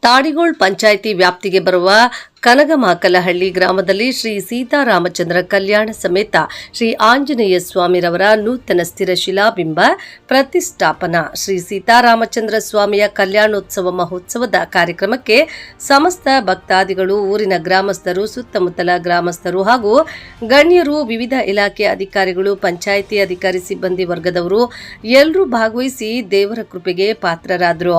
ತಾಡಿಗೋಳ್ ಪಂಚಾಯಿತಿ ವ್ಯಾಪ್ತಿಗೆ ಬರುವ ಕನಗಮಾಕಲಹಳ್ಳಿ ಗ್ರಾಮದಲ್ಲಿ ಶ್ರೀ ಸೀತಾರಾಮಚಂದ್ರ ಕಲ್ಯಾಣ ಸಮೇತ ಶ್ರೀ ಆಂಜನೇಯ ಸ್ವಾಮಿರವರ ನೂತನ ಸ್ಥಿರ ಶಿಲಾಬಿಂಬ ಪ್ರತಿಷ್ಠಾಪನಾ ಶ್ರೀ ಸೀತಾರಾಮಚಂದ್ರ ಸ್ವಾಮಿಯ ಕಲ್ಯಾಣೋತ್ಸವ ಮಹೋತ್ಸವದ ಕಾರ್ಯಕ್ರಮಕ್ಕೆ ಸಮಸ್ತ ಭಕ್ತಾದಿಗಳು, ಊರಿನ ಗ್ರಾಮಸ್ಥರು, ಸುತ್ತಮುತ್ತಲ ಗ್ರಾಮಸ್ಥರು ಹಾಗೂ ಗಣ್ಯರು, ವಿವಿಧ ಇಲಾಖೆ ಅಧಿಕಾರಿಗಳು, ಪಂಚಾಯಿತಿ ಅಧಿಕಾರಿ ಸಿಬ್ಬಂದಿ ವರ್ಗದವರು ಎಲ್ಲರೂ ಭಾಗವಹಿಸಿ ದೇವರ ಕೃಪೆಗೆ ಪಾತ್ರರಾದರು.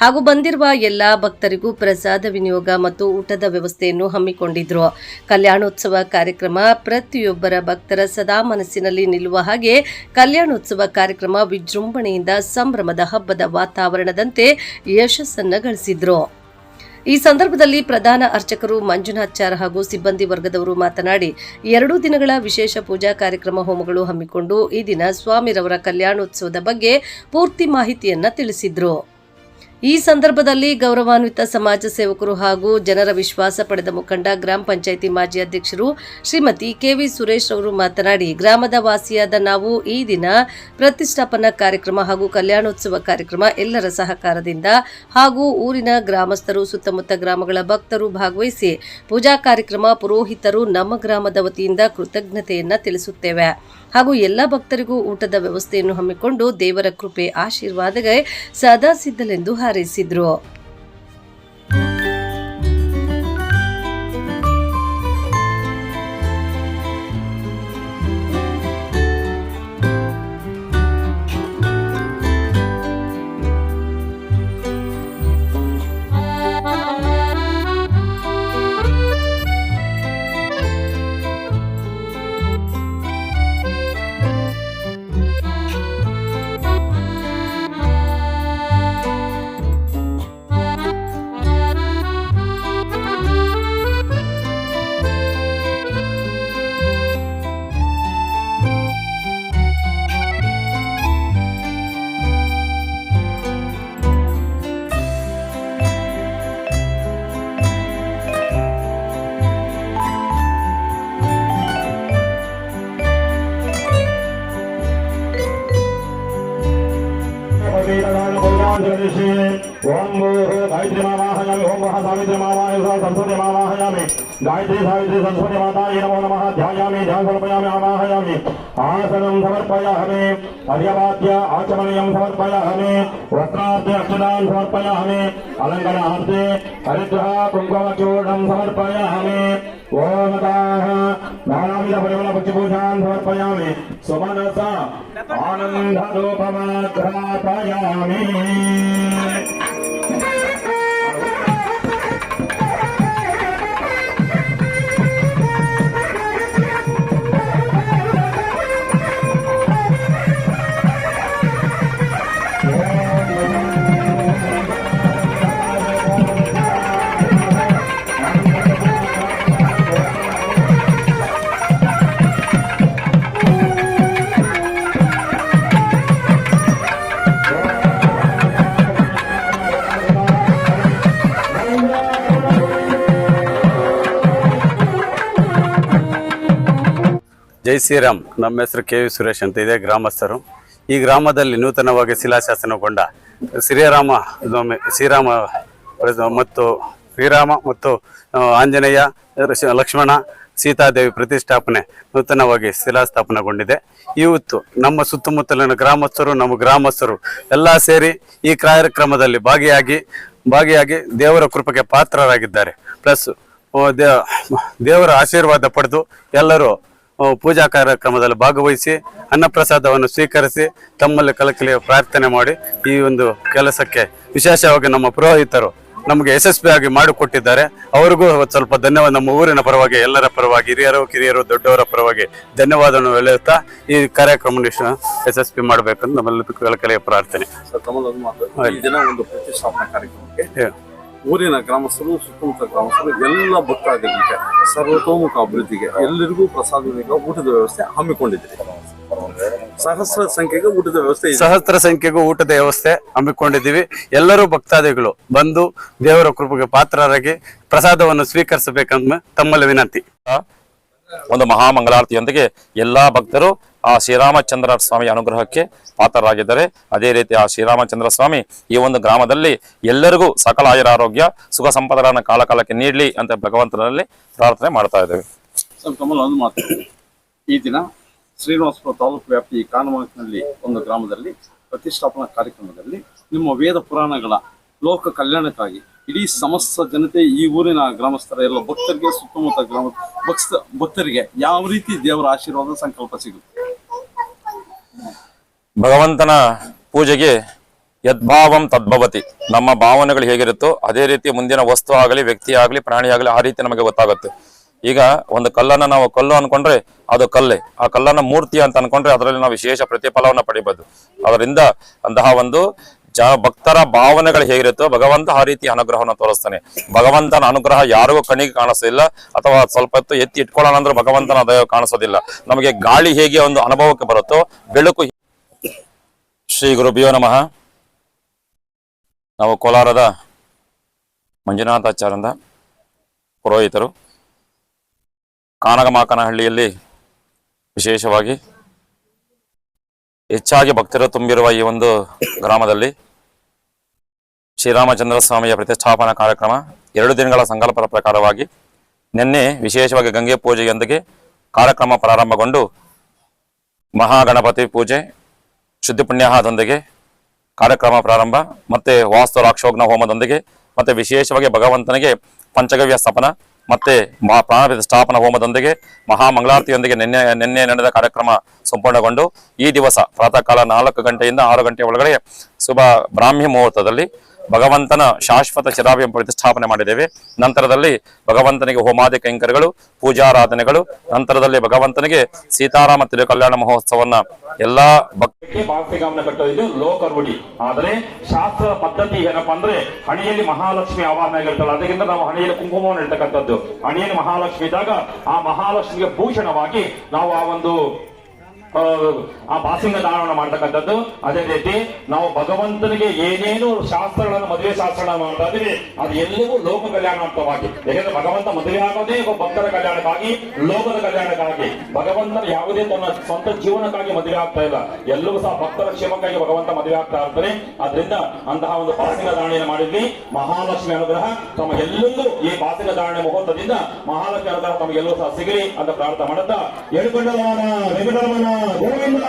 ಹಾಗೂ ಬಂದಿರುವ ಎಲ್ಲ ಭಕ್ತರಿಗೂ ಪ್ರಸಾದ ವಿನಿಯೋಗ ಮತ್ತು ಊಟದ ವ್ಯವಸ್ಥೆಯನ್ನು ಹಮ್ಮಿಕೊಂಡಿದ್ರು. ಕಲ್ಯಾಣೋತ್ಸವ ಕಾರ್ಯಕ್ರಮ ಪ್ರತಿಯೊಬ್ಬರ ಭಕ್ತರ ಸದಾ ಮನಸ್ಸಿನಲ್ಲಿ ನಿಲ್ಲುವ ಹಾಗೆ ಕಲ್ಯಾಣೋತ್ಸವ ಕಾರ್ಯಕ್ರಮ ವಿಜೃಂಭಣೆಯಿಂದ ಸಂಭ್ರಮದ ಹಬ್ಬದ ವಾತಾವರಣದಂತೆ ಯಶಸ್ಸನ್ನು ಗಳಿಸಿದ್ರು. ಈ ಸಂದರ್ಭದಲ್ಲಿ ಪ್ರಧಾನ ಅರ್ಚಕರು ಮಂಜುನಾಥಾಚಾರ್ ಹಾಗೂ ಸಿಬ್ಬಂದಿ ವರ್ಗದವರು ಮಾತನಾಡಿ 2 ದಿನಗಳ ವಿಶೇಷ ಪೂಜಾ ಕಾರ್ಯಕ್ರಮ ಹೋಮಗಳು ಹಮ್ಮಿಕೊಂಡು ಈ ದಿನ ಸ್ವಾಮಿರವರ ಕಲ್ಯಾಣೋತ್ಸವದ ಬಗ್ಗೆ ಪೂರ್ತಿ ಮಾಹಿತಿಯನ್ನ ತಿಳಿಸಿದ್ರು. ಈ ಸಂದರ್ಭದಲ್ಲಿ ಗೌರವಾನ್ವಿತ ಸಮಾಜ ಸೇವಕರು ಹಾಗೂ ಜನರ ವಿಶ್ವಾಸ ಪಡೆದ ಮುಖಂಡ ಗ್ರಾಮ ಪಂಚಾಯಿತಿ ಮಾಜಿ ಅಧ್ಯಕ್ಷರು ಶ್ರೀಮತಿ ಕೆವಿ ಸುರೇಶ್ ಅವರು ಮಾತನಾಡಿ, ಗ್ರಾಮದ ವಾಸಿಯಾದ ನಾವು ಈ ದಿನ ಪ್ರತಿಷ್ಠಾಪನಾ ಕಾರ್ಯಕ್ರಮ ಹಾಗೂ ಕಲ್ಯಾಣೋತ್ಸವ ಕಾರ್ಯಕ್ರಮ ಎಲ್ಲರ ಸಹಕಾರದಿಂದ ಹಾಗೂ ಊರಿನ ಗ್ರಾಮಸ್ಥರು, ಸುತ್ತಮುತ್ತ ಗ್ರಾಮಗಳ ಭಕ್ತರು ಭಾಗವಹಿಸಿ ಪೂಜಾ ಕಾರ್ಯಕ್ರಮ ಪುರೋಹಿತರು ನಮ್ಮ ಗ್ರಾಮದ ವತಿಯಿಂದ ಕೃತಜ್ಞತೆಯನ್ನ ತಿಳಿಸುತ್ತೇವೆ ಹಾಗೂ ಎಲ್ಲ ಭಕ್ತರಿಗೂ ಊಟದ ವ್ಯವಸ್ಥೆಯನ್ನು ಹಮ್ಮಿಕೊಂಡು ದೇವರ ಕೃಪೆ ಆಶೀರ್ವಾದಗೆ ಸದಾ ಸಿದ್ಧಲೆಂದು ಹಾರೈಸಿದ್ರು. ओम गायत्री मावाहयामि ओम सावित्री मावाय सरस्वती मावाहयामि गायत्री सावित्री सरस्वती माताय नमो नमः ध्यायामि ध्यान समर्पयामि आवाहयामि आसनं समर्पयामि अर्घ्यपाद्य आचमनीयं समर्पयामि वस्त्राद्य अक्षतान् समर्पयामि अलङ्करणार्थे हरिद्रः कुङ्कुमचूर्णं समर्पयामि ओमतः नानाविधपरिमलपुष्पपूजान् समर्पयामि सुमनसा आनन्दरूपमाघ्रापयामि ಜೈ ಶ್ರೀರಾಮ್. ನಮ್ಮ ಹೆಸರು ಕೆ ವಿ ಸುರೇಶ್ ಅಂತ ಇದೆ. ಗ್ರಾಮಸ್ಥರು ಈ ಗ್ರಾಮದಲ್ಲಿ ನೂತನವಾಗಿ ಶಿಲಾಶಾಸನಗೊಂಡ ಶ್ರೀರಾಮ ಮತ್ತು ಆಂಜನೇಯ, ಲಕ್ಷ್ಮಣ, ಸೀತಾದೇವಿ ಪ್ರತಿಷ್ಠಾಪನೆ ನೂತನವಾಗಿ ಶಿಲಾಸ್ಥಾಪನೆಗೊಂಡಿದೆ. ಇವತ್ತು ನಮ್ಮ ಸುತ್ತಮುತ್ತಲಿನ ಗ್ರಾಮಸ್ಥರು, ನಮ್ಮ ಗ್ರಾಮಸ್ಥರು ಎಲ್ಲ ಸೇರಿ ಈ ಕಾರ್ಯಕ್ರಮದಲ್ಲಿ ಭಾಗಿಯಾಗಿ ದೇವರ ಕೃಪೆಗೆ ಪಾತ್ರರಾಗಿದ್ದಾರೆ. ಪ್ಲಸ್ ದೇವರ ಆಶೀರ್ವಾದ ಪಡೆದು ಎಲ್ಲರೂ ಪೂಜಾ ಕಾರ್ಯಕ್ರಮದಲ್ಲಿ ಭಾಗವಹಿಸಿ ಅನ್ನಪ್ರಸಾದವನ್ನು ಸ್ವೀಕರಿಸಿ ತಮ್ಮಲ್ಲಿ ಕಳಕಳಿಯ ಪ್ರಾರ್ಥನೆ ಮಾಡಿ ಈ ಒಂದು ಕೆಲಸಕ್ಕೆ ವಿಶೇಷವಾಗಿ ನಮ್ಮ ಪುರೋಹಿತರು ನಮಗೆ ಯಶಸ್ವಿಯಾಗಿ ಮಾಡಿಕೊಟ್ಟಿದ್ದಾರೆ. ಅವರಿಗೂ ಸ್ವಲ್ಪ ಧನ್ಯವಾದ. ನಮ್ಮ ಊರಿನ ಪರವಾಗಿ, ಎಲ್ಲರ ಪರವಾಗಿ, ಹಿರಿಯರು, ಕಿರಿಯರು, ದೊಡ್ಡವರ ಪರವಾಗಿ ಧನ್ಯವಾದವನ್ನು ಹೇಳುತ್ತಾ ಈ ಕಾರ್ಯಕ್ರಮ ಯಶಸ್ವಿ ಮಾಡಬೇಕಂತ ನಮ್ಮಲ್ಲಿ ಕಳಕಳಿಯ ಪ್ರಾರ್ಥನೆ. ಪ್ರತಿಷ್ಠಾಪನಾ ಕಾರ್ಯಕ್ರಮಕ್ಕೆ ಊರಿನ ಗ್ರಾಮಸ್ಥರು, ಸುತ್ತಮುತ್ತ ಗ್ರಾಮಸ್ಥರು, ಎಲ್ಲ ಭಕ್ತಾದಿಗಳಿಗೆ ಸರ್ವತೋಮುಖ ಅಭಿವೃದ್ಧಿಗೆ ಎಲ್ಲರಿಗೂ ಪ್ರಸಾದ ಊಟದ ವ್ಯವಸ್ಥೆ ಹಮ್ಮಿಕೊಂಡಿದ್ದೀರಿ. ಸಹಸ್ರ ಸಂಖ್ಯೆಗೂ ಊಟದ ವ್ಯವಸ್ಥೆ ಹಮ್ಮಿಕೊಂಡಿದ್ದೀವಿ. ಎಲ್ಲರೂ ಭಕ್ತಾದಿಗಳು ಬಂದು ದೇವರ ಕೃಪೆಗೆ ಪಾತ್ರರಾಗಿ ಪ್ರಸಾದವನ್ನು ಸ್ವೀಕರಿಸಬೇಕಂತ ತಮ್ಮಲ್ಲಿ ವಿನಂತಿ. ಒಂದು ಮಹಾಮಂಗಳಾರತಿಯೊಂದಿಗೆ ಎಲ್ಲಾ ಭಕ್ತರು ಆ ಶ್ರೀರಾಮಚಂದ್ರ ಸ್ವಾಮಿ ಅನುಗ್ರಹಕ್ಕೆ ಪಾತ್ರರಾಗಿದ್ದಾರೆ. ಅದೇ ರೀತಿ ಆ ಶ್ರೀರಾಮಚಂದ್ರ ಸ್ವಾಮಿ ಈ ಒಂದು ಗ್ರಾಮದಲ್ಲಿ ಎಲ್ಲರಿಗೂ ಸಕಲ ಆಯುರಾರೋಗ್ಯ ಸುಖ ಸಂಪದಗಳನ್ನು ಕಾಲಕಾಲಕ್ಕೆ ನೀಡಲಿ ಅಂತ ಭಗವಂತನಲ್ಲಿ ಪ್ರಾರ್ಥನೆ ಮಾಡ್ತಾ ಇದ್ದೇವೆ. ಸರ್, ಕಮಲ್, ಒಂದು ಮಾತು. ಈ ದಿನ ಶ್ರೀನಿವಾಸಪುರ ತಾಲೂಕು ವ್ಯಾಪ್ತಿ ಕಾನಮಂಗಲದಲ್ಲಿ ಒಂದು ಗ್ರಾಮದಲ್ಲಿ ಪ್ರತಿಷ್ಠಾಪನಾ ಕಾರ್ಯಕ್ರಮದಲ್ಲಿ ನಿಮ್ಮ ವೇದ ಪುರಾಣಗಳ ಲೋಕ ಕಲ್ಯಾಣಕ್ಕಾಗಿ ಇಡೀ ಸಮಸ್ತ ಜನತೆ, ಈ ಊರಿನ ಗ್ರಾಮಸ್ಥರ ಎಲ್ಲ ಭಕ್ತರಿಗೆ, ಸುತ್ತಮುತ್ತ ಗ್ರಾಮ ಭಕ್ತರಿಗೆ ಯಾವ ರೀತಿ ದೇವರ ಆಶೀರ್ವಾದ ಸಂಕಲ್ಪ ಸಿಗುತ್ತೆ? ಭಗವಂತನ ಪೂಜೆಗೆ ಯದ್ಭಾವಂ ತದ್ಭವತಿ. ನಮ್ಮ ಭಾವನೆಗಳು ಹೇಗಿರುತ್ತೋ ಅದೇ ರೀತಿ ಮುಂದಿನ ವಸ್ತು ಆಗಲಿ, ವ್ಯಕ್ತಿ ಆಗಲಿ, ಪ್ರಾಣಿ ಆಗಲಿ ಆ ರೀತಿ ನಮಗೆ ಗೊತ್ತಾಗುತ್ತೆ. ಈಗ ಒಂದು ಕಲ್ಲನ್ನು ನಾವು ಕಲ್ಲು ಅನ್ಕೊಂಡ್ರೆ ಅದು ಕಲ್ಲೇ, ಆ ಕಲ್ಲನ್ನ ಮೂರ್ತಿ ಅಂತ ಅನ್ಕೊಂಡ್ರೆ ಅದರಲ್ಲಿ ನಾವು ವಿಶೇಷ ಪ್ರತಿಫಲವನ್ನು ಪಡಿಬಹುದು. ಅದರಿಂದ ಅಂತಹ ಒಂದು ಭಕ್ತರ ಭಾವನೆಗಳು ಹೇಗಿರುತ್ತೋ ಭಗವಂತ ಆ ರೀತಿ ಅನುಗ್ರಹವನ್ನು ತೋರಿಸ್ತಾನೆ. ಭಗವಂತನ ಅನುಗ್ರಹ ಯಾರಿಗೂ ಕಣ್ಣಿಗೆ ಕಾಣಿಸೋದಿಲ್ಲ, ಅಥವಾ ಸ್ವಲ್ಪ ಹೊತ್ತು ಎತ್ತಿ ಇಟ್ಕೊಳ್ಳೋಣ ಅಂದ್ರೆ ಭಗವಂತನ ದಯ ಕಾಣಿಸೋದಿಲ್ಲ. ನಮಗೆ ಗಾಳಿ ಹೇಗೆ ಒಂದು ಅನುಭವಕ್ಕೆ ಬರುತ್ತೋ ಬೆಳಕು. ಶ್ರೀ ಗುರುಭ್ಯೋ ನಮಃ. ನಾವು ಕೋಲಾರದ ಮಂಜುನಾಥಾಚಾರ್ಯರಿಂದ ಪುರೋಹಿತರು. ಕಾನಗಮಾಕನಹಳ್ಳಿಯಲ್ಲಿ ವಿಶೇಷವಾಗಿ ಹೆಚ್ಚಾಗಿ ಭಕ್ತರು ತುಂಬಿರುವ ಈ ಒಂದು ಗ್ರಾಮದಲ್ಲಿ ಶ್ರೀರಾಮಚಂದ್ರ ಸ್ವಾಮಿಯ ಪ್ರತಿಷ್ಠಾಪನಾ ಕಾರ್ಯಕ್ರಮ 2 ದಿನಗಳ ಸಂಕಲ್ಪದ ಪ್ರಕಾರವಾಗಿ ನಿನ್ನೆ ವಿಶೇಷವಾಗಿ ಗಂಗೆ ಪೂಜೆಯೊಂದಿಗೆ ಕಾರ್ಯಕ್ರಮ ಪ್ರಾರಂಭಗೊಂಡು ಮಹಾಗಣಪತಿ ಪೂಜೆ ಶುದ್ಧಿ ಪುಣ್ಯಾಹದೊಂದಿಗೆ ಕಾರ್ಯಕ್ರಮ ಪ್ರಾರಂಭ, ಮತ್ತೆ ವಾಸ್ತು ರಾಕ್ಷೋಗ್ನ ಹೋಮದೊಂದಿಗೆ, ಮತ್ತೆ ವಿಶೇಷವಾಗಿ ಭಗವಂತನಿಗೆ ಪಂಚಗವ್ಯ ಸ್ಥಾಪನ ಮತ್ತೆ ಪ್ರಾಣ ಪ್ರತಿಷ್ಠಾಪನಾ ಹೋಮದೊಂದಿಗೆ ಮಹಾಮಂಗಳಾರತಿಯೊಂದಿಗೆ ನಿನ್ನೆ ನಡೆದ ಕಾರ್ಯಕ್ರಮ ಸಂಪೂರ್ಣಗೊಂಡು ಈ ದಿವಸ ಪ್ರಾತಃ ಕಾಲ 4 ಗಂಟೆಯಿಂದ 6 ಗಂಟೆ ಒಳಗಡೆ ಶುಭ ಬ್ರಾಹ್ಮಿ ಮುಹೂರ್ತದಲ್ಲಿ ಭಗವಂತನ ಶಾಶ್ವತ ಚಿರಾಭ್ಯ ಪ್ರತಿಷ್ಠಾಪನೆ ಮಾಡಿದ್ದೇವೆ. ನಂತರದಲ್ಲಿ ಭಗವಂತನಿಗೆ ಹೋಮಾದಿ ಕೈಂಕರ್ಯಗಳು, ಪೂಜಾರಾಧನೆಗಳು, ನಂತರದಲ್ಲಿ ಭಗವಂತನಿಗೆ ಸೀತಾರಾಮ ತಿರುಕಲ್ಯಾಣ ಮಹೋತ್ಸವನ್ನ ಎಲ್ಲಾ ಗಮನ ಕಟ್ಟೋದು ಲೋಕ ರೂಢಿ. ಆದರೆ ಶಾಸ್ತ್ರದ ಪದ್ಧತಿ ಏನಪ್ಪಾ ಅಂದ್ರೆ ಹಣೆಯಲ್ಲಿ ಮಹಾಲಕ್ಷ್ಮಿ ಆವಾಹನೆ ಆಗಿರ್ತಾಳೆ, ಅದಕ್ಕಿಂತ ನಾವು ಹಣೆಯಲ್ಲಿ ಕುಂಕುಮವನ್ನು ಇಡ್ತಕ್ಕಂಥದ್ದು. ಹಣೆಯಲ್ಲಿ ಮಹಾಲಕ್ಷ್ಮಿ ಇದ್ದಾಗ ಆ ಮಹಾಲಕ್ಷ್ಮಿಗೆ ಭೂಷಣವಾಗಿ ನಾವು ಆ ಒಂದು ಆ ಬಾಸಿಂಗ ದಾನವನ್ನು ಮಾಡ್ತಕ್ಕಂಥದ್ದು. ಅದೇ ರೀತಿ ನಾವು ಭಗವಂತನಿಗೆ ಏನೇನು ಶಾಸ್ತ್ರಗಳನ್ನು, ಮದುವೆ ಶಾಸ್ತ್ರಗಳನ್ನು ಮಾಡ್ತಾ ಇದ್ದೀವಿ ಅದು ಎಲ್ಲವೂ ಲೋಕ ಕಲ್ಯಾಣಾರ್ಥವಾಗಿ. ಯಾಕಂದ್ರೆ ಭಗವಂತ ಮದುವೆ ಆಗೋದೇ ಭಕ್ತರ ಕಲ್ಯಾಣಕ್ಕಾಗಿ, ಲೋಕದ ಕಲ್ಯಾಣಕ್ಕಾಗಿ. ಭಗವಂತನ ಯಾವುದೇ ತನ್ನ ಸ್ವಂತ ಜೀವನಕ್ಕಾಗಿ ಮದುವೆ ಆಗ್ತಾ ಇಲ್ಲ, ಎಲ್ಲವೂ ಸಹ ಭಕ್ತರ ಕ್ಷೇಮಕ್ಕಾಗಿ ಭಗವಂತ ಮದುವೆ ಆಗ್ತಾ ಇರ್ತಾನೆ. ಆದ್ರಿಂದ ಅಂತಹ ಒಂದು ಬಾಸಿಂಗ ಧಾರಣೆಯನ್ನು ಮಾಡಿದ್ವಿ. ಮಹಾಲಕ್ಷ್ಮಿ ಅನುಗ್ರಹ ತಮಗೆಲ್ಲೂ ಈ ಬಾಸಿಂಗ ಧಾರಣೆ ಮುಹೂರ್ತದಿಂದ ಮಹಾಲಕ್ಷ್ಮಿ ಅನುಗ್ರಹ ತಮಗೆಲ್ಲೂ ಸಹ ಸಿಗಲಿ ಅಂತ ಪ್ರಾರ್ಥನೆ ಮಾಡುತ್ತಾ ಹೇಳ್ಕೊಂಡವನ ವೆಂಕಟರಮಣ ಗೋವಿಂದ.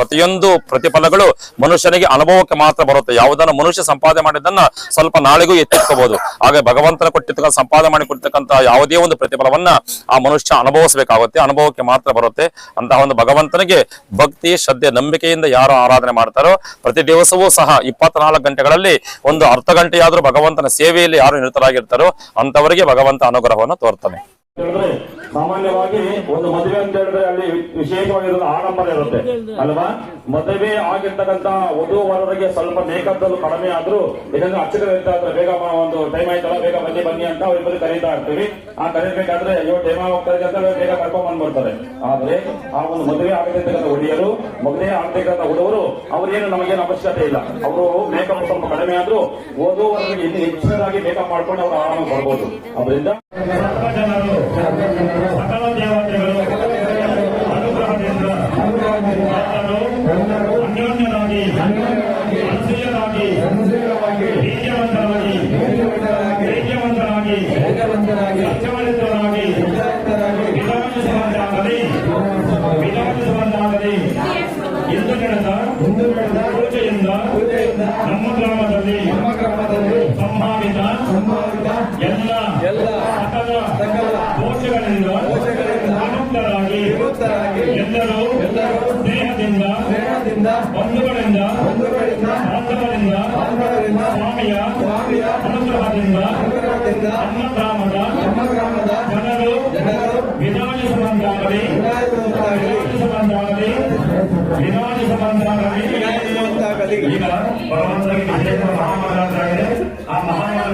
ಪ್ರತಿಯೊಂದು ಪ್ರತಿಫಲಗಳು ಮನುಷ್ಯನಿಗೆ ಅನುಭವಕ್ಕೆ ಮಾತ್ರ ಬರುತ್ತೆ. ಯಾವುದನ್ನು ಮನುಷ್ಯ ಸಂಪಾದನೆ ಮಾಡಿದ್ದನ್ನ ಸ್ವಲ್ಪ ನಾಳೆಗೂ ಎತ್ತಿಟ್ಕೋಬಹುದು. ಹಾಗೆ ಭಗವಂತನ ಕೊಟ್ಟಿರ್ತಕ್ಕಂಥ ಸಂಪಾದನೆ ಮಾಡಿ ಕೊಡ್ತಕ್ಕಂಥ ಯಾವುದೇ ಒಂದು ಪ್ರತಿಫಲವನ್ನ ಆ ಮನುಷ್ಯ ಅನುಭವಿಸಬೇಕಾಗುತ್ತೆ, ಅನುಭವಕ್ಕೆ ಮಾತ್ರ ಬರುತ್ತೆ. ಅಂತಹ ಒಂದು ಭಗವಂತನಿಗೆ ಭಕ್ತಿ, ಶ್ರದ್ಧೆ, ನಂಬಿಕೆಯಿಂದ ಯಾರು ಆರಾಧನೆ ಮಾಡ್ತಾರೋ ಪ್ರತಿ ದಿವಸವೂ ಸಹ 24 ಗಂಟೆಗಳಲ್ಲಿ ಒಂದು ಅರ್ಧ ಗಂಟೆಯಾದ್ರೂ ಭಗವಂತನ ಸೇವೆಯಲ್ಲಿ ಯಾರು ನಿರತರಾಗಿರ್ತಾರೋ ಅಂತವರಿಗೆ ಭಗವಂತ ಅನುಗ್ರಹವನ್ನು ತೋರ್ತಾನೆ. ಹೇಳಿದ್ರೆ ಸಾಮಾನ್ಯವಾಗಿ ಒಂದು ಮದುವೆ ಅಂತ ಹೇಳಿದ್ರೆ ಅಲ್ಲಿ ವಿಶೇಷವಾಗಿರೋದು ಆಡಂಬರ ಇರುತ್ತೆ ಅಲ್ವಾ. ಮದುವೆ ಆಗಿರ್ತಕ್ಕಂತ ವಧುವರರಿಗೆ ಸ್ವಲ್ಪ ಮೇಕಪ್ ಅಲ್ಲೂ ಕಡಿಮೆ ಆದ್ರೂ ಇದನ್ನು ಅರ್ಚಕರು ಇರ್ತಾ ಇದ್ರೆ ಬೇಗ ಒಂದು ಟೈಮ್ ಆಯ್ತಲ್ಲ ಬೇಗ ಬನ್ನಿ ಅಂತ ಅವರಿಬ್ಬರು ಕರೀತಾ ಇರ್ತೀವಿ. ಆ ಕರೀಬೇಕಾದ್ರೆ ಅಯ್ಯೋ ಟೈಮ್ ಹೋಗ್ತಾರೆ ಅಂತ ಬೇಗ ಕರ್ಕೊಂಡ್ ಬಂದ್ಬಿಡ್ತಾರೆ. ಆದ್ರೆ ಆ ಒಂದು ಮದುವೆ ಆಗದಿರ್ತಕ್ಕಂಥ ಹುಡುಗಿಯರು, ಮದುವೆ ಆಗ್ತಕ್ಕಂಥ ಹುಡುಗರು ಅವ್ರೇನು ನಮಗೇನು ಅವಶ್ಯಕತೆ ಇಲ್ಲ. ಅವರು ಮೇಕಪ್ ಸ್ವಲ್ಪ ಕಡಿಮೆ ಆದ್ರೂ ವಧುವರರಿಗೆ ಇನ್ನು ಹೆಚ್ಚಿನದಾಗಿ ಮೇಕಪ್ ಮಾಡ್ಕೊಂಡು ಅವ್ರು ಆರಾಮಾಗಿ ಬರ್ಬೋದು. ಅದರಿಂದ ಸಕಲ ದೇವತೆಗಳು ಅನುಗ್ರಹದಿಂದ ಅನ್ಯೋನ್ಯರಾಗಿ ಅನುಸೂಯರಾಗಿ ಬೀಜವಂತರಾಗಿ ಸತ್ಯವರಿತರಾಗಿ ವಿಧಾನಿಸುವಂತಾಗಲಿ ಎಂದು ನಡೆದ ಪೂಜೆಯಿಂದ ನಮ್ಮ ಗ್ರಾಮದಲ್ಲಿ ಸಂಭಾವಿತ ಎಲ್ಲ ಸಕಲ ದೋಷಗಳಿಂದ ಮುಕ್ತರಾಗಿ ಎಲ್ಲರೂ ಸ್ನೇಹದಿಂದ ಬಂಧುಗಳಿಂದ ಬಾಂಧವರಿಂದ ಸ್ವಾಮಿಯ ಅನುಗ್ರಹದಿಂದ ನಮ್ಮ ಗ್ರಾಮದ ಜನರು ವಿಧಾನಿಸುವಂತಾಗಲಿ ಈಗ ಭಗವಂತನಿಗೆ ವಿಶೇಷ ಮಹಾಮಂಗಳಾಗಿದೆ. ಆ ಮಹಾಮಂಗಳ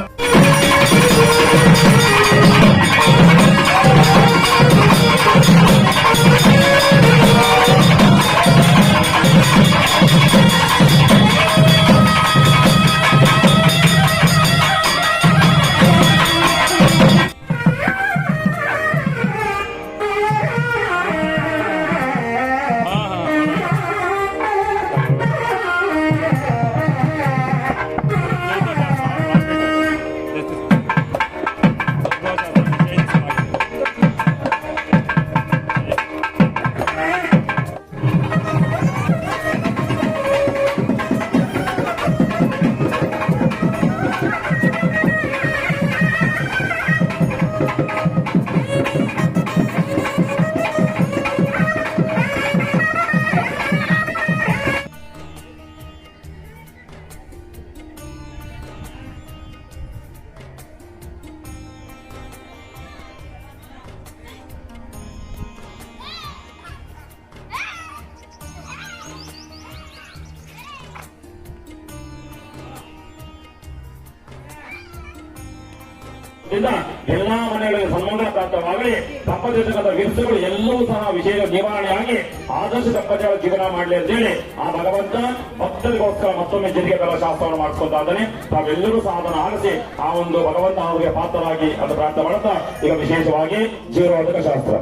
ಎಲ್ಲಾ ಮನೆಗಳಿಗೆ ಸನ್ಮಾನ ಪ್ರಾಪ್ತವಾಗಲಿ. ದಂಪತಿಗಳ ವಿರುದ್ಧಗಳು ಎಲ್ಲವೂ ಸಹ ವಿಷಯ ನಿವಾರಣೆಯಾಗಿ ಆದರ್ಶ ದಂಪತಿಗಳ ಜೀವನ ಮಾಡಲಿ ಅಂತೇಳಿ ಆ ಭಗವಂತ ಭಕ್ತರಿಗೋಸ್ಕರ ಮತ್ತೊಮ್ಮೆ ಜರಿಗೆ ಬಲ ಶಾಸ್ತ್ರವನ್ನು ಮಾಡಿಸ್ಕೊತಾ ಇದ್ದಾನೆ. ತಾವೆಲ್ಲರೂ ಸಹ ಅದನ್ನು ಆಲಿಸಿ ಆ ಒಂದು ಭಗವಂತ ಅವರಿಗೆ ಪಾತ್ರರಾಗಿ ಅದು ಪ್ರಾರ್ಥನೆ ಮಾಡುತ್ತಾ ಈಗ ವಿಶೇಷವಾಗಿ ಜೀವರೋಧಕ ಶಾಸ್ತ್ರ.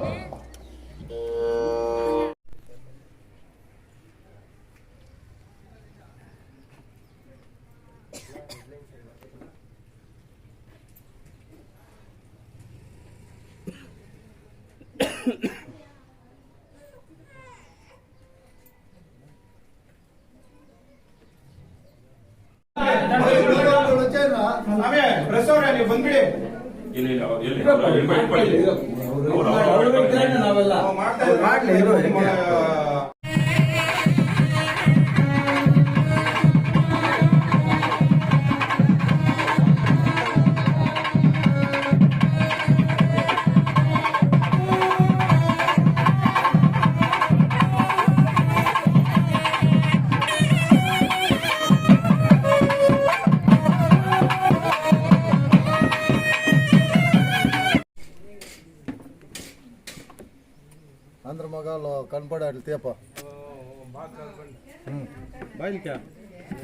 ಬಂದ್ಬಿಡಿ ನಾವೆಲ್ಲ अंदर मगालो कनपड़े तेप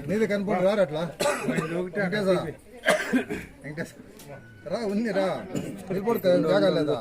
नीది కనపడు రారట్లా వెంకటేశ రా ఉంది రా వెళ్ళిపోతా జాగా లేదా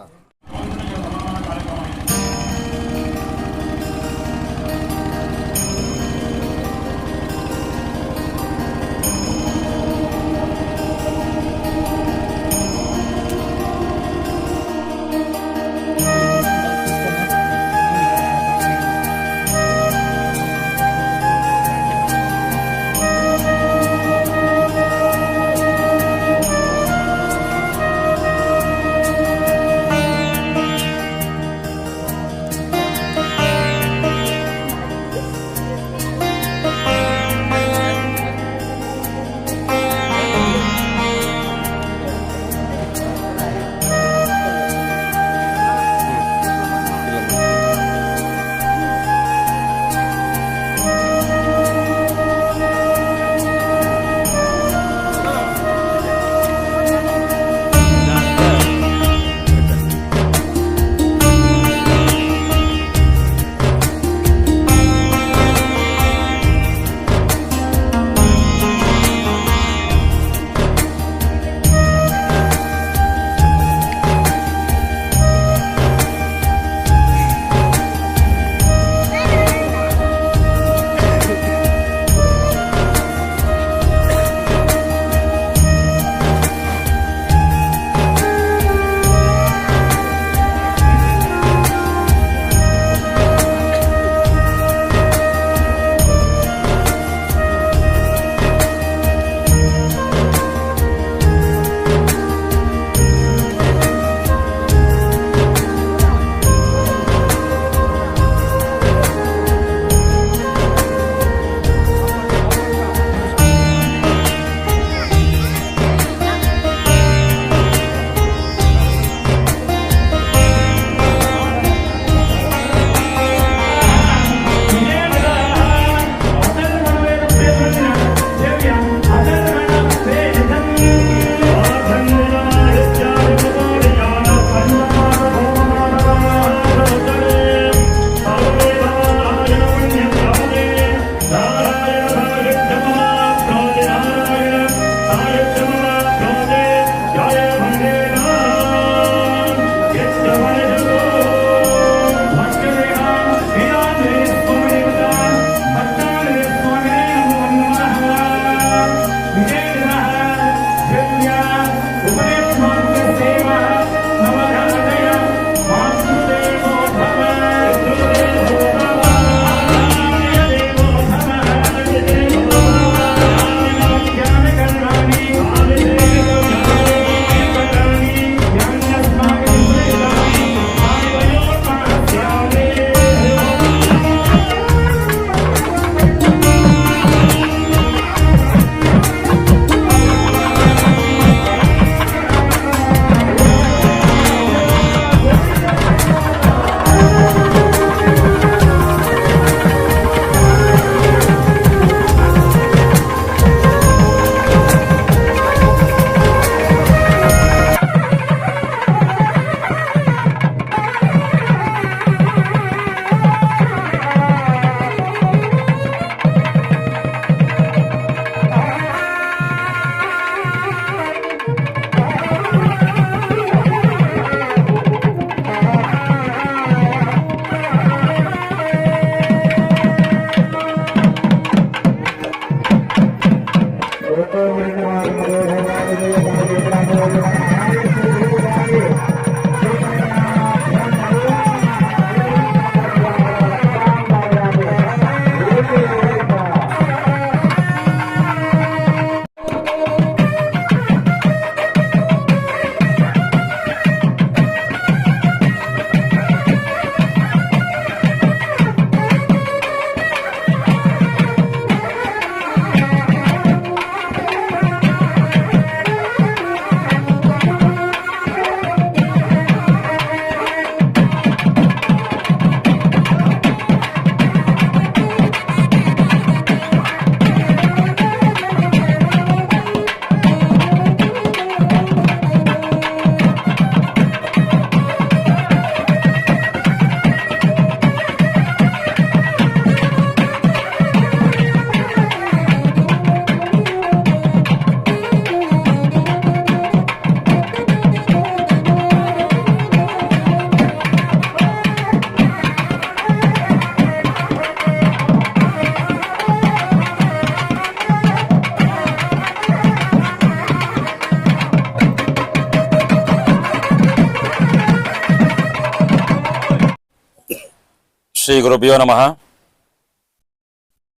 ಶ್ರೀ ಗುರುಭ್ಯೋ ನಮಃ.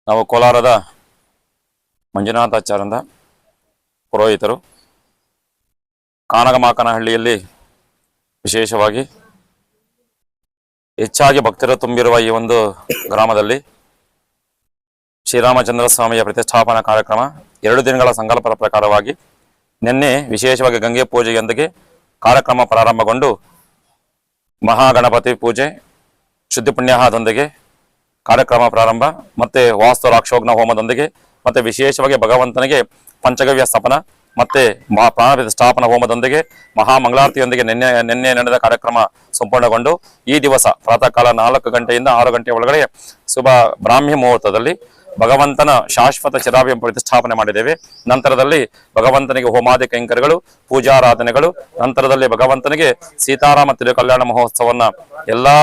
ನಾವು ಕೋಲಾರದ ಮಂಜುನಾಥಾಚಾರ್ಯರಿಂದ ಪುರೋಹಿತರು. ಕಾನಗಮಾಕನಹಳ್ಳಿಯಲ್ಲಿ ವಿಶೇಷವಾಗಿ ಹೆಚ್ಚಾಗಿ ಭಕ್ತರು ತುಂಬಿರುವ ಈ ಒಂದು ಗ್ರಾಮದಲ್ಲಿ ಶ್ರೀರಾಮಚಂದ್ರ ಸ್ವಾಮಿಯ ಪ್ರತಿಷ್ಠಾಪನಾ ಕಾರ್ಯಕ್ರಮ 2 ದಿನಗಳ ಸಂಕಲ್ಪದ ಪ್ರಕಾರವಾಗಿ ನಿನ್ನೆ ವಿಶೇಷವಾಗಿ ಗಂಗೆ ಪೂಜೆಯೊಂದಿಗೆ ಕಾರ್ಯಕ್ರಮ ಪ್ರಾರಂಭಗೊಂಡು ಮಹಾಗಣಪತಿ ಪೂಜೆ ಶುದ್ಧಿ ಪುಣ್ಯಾಹದೊಂದಿಗೆ ಕಾರ್ಯಕ್ರಮ ಪ್ರಾರಂಭ, ಮತ್ತೆ ವಾಸ್ತು ರಾಕ್ಷೋಗ್ನ ಹೋಮದೊಂದಿಗೆ ಮತ್ತೆ ವಿಶೇಷವಾಗಿ ಭಗವಂತನಿಗೆ ಪಂಚಗವ್ಯ ಸ್ಥಾಪನ ಮತ್ತೆ ಪ್ರಾಣ ಪ್ರತಿಷ್ಠಾಪನಾ ಹೋಮದೊಂದಿಗೆ ಮಹಾಮಂಗಳಾರತಿಯೊಂದಿಗೆ ನಿನ್ನೆ ನಡೆದ ಕಾರ್ಯಕ್ರಮ ಸಂಪೂರ್ಣಗೊಂಡು ಈ ದಿವಸ ಪ್ರಾತಃ ಕಾಲ 4 ಗಂಟೆಯಿಂದ 6 ಗಂಟೆ ಒಳಗಡೆ ಶುಭ ಬ್ರಾಹ್ಮಿ ಮುಹೂರ್ತದಲ್ಲಿ ಭಗವಂತನ ಶಾಶ್ವತ ಚಿರಾಭ್ಯ ಪ್ರತಿಷ್ಠಾಪನೆ ಮಾಡಿದ್ದೇವೆ. ನಂತರದಲ್ಲಿ ಭಗವಂತನಿಗೆ ಹೋಮಾದಿ ಕೈಂಕರ್ಯಗಳು, ಪೂಜಾರಾಧನೆಗಳು, ನಂತರದಲ್ಲಿ ಭಗವಂತನಿಗೆ ಸೀತಾರಾಮ ತಿರುಕಲ್ಯಾಣ ಮಹೋತ್ಸವನ್ನ ಎಲ್ಲಾ